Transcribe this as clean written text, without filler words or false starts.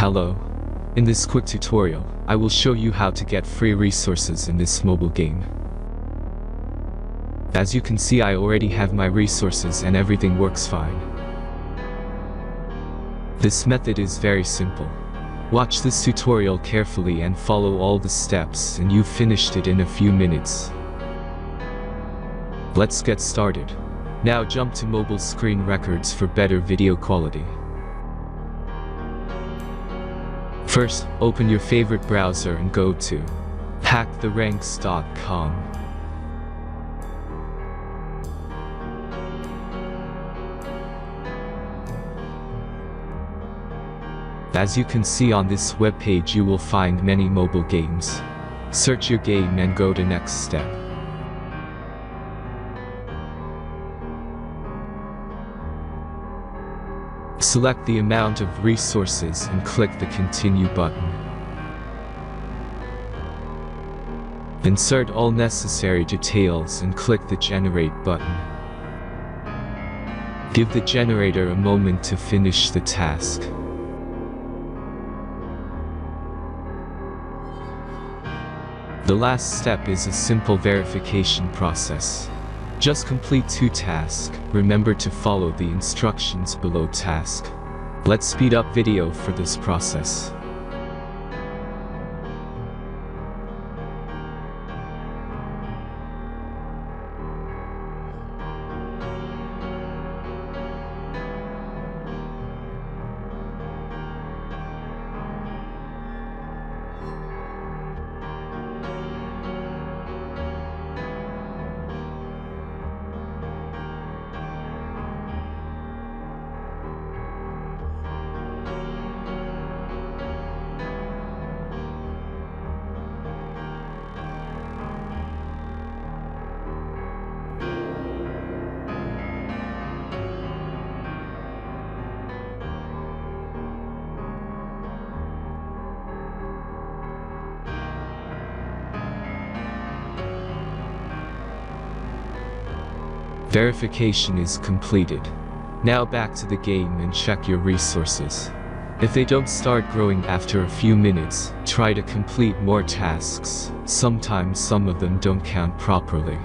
Hello. In this quick tutorial, I will show you how to get free resources in this mobile game. As you can see, I already have my resources and everything works fine. This method is very simple. Watch this tutorial carefully and follow all the steps and you've finished it in a few minutes. Let's get started. Now jump to mobile screen records for better video quality. First, open your favorite browser and go to hacktheranks.com. As you can see on this webpage, you will find many mobile games. Search your game and go to next step. Select the amount of resources and click the Continue button. Insert all necessary details and click the Generate button. Give the generator a moment to finish the task. The last step is a simple verification process. Just complete 2 tasks. Remember to follow the instructions below task. Let's speed up video for this process. Verification is completed. Now back to the game and check your resources. If they don't start growing after a few minutes, try to complete more tasks. Sometimes some of them don't count properly.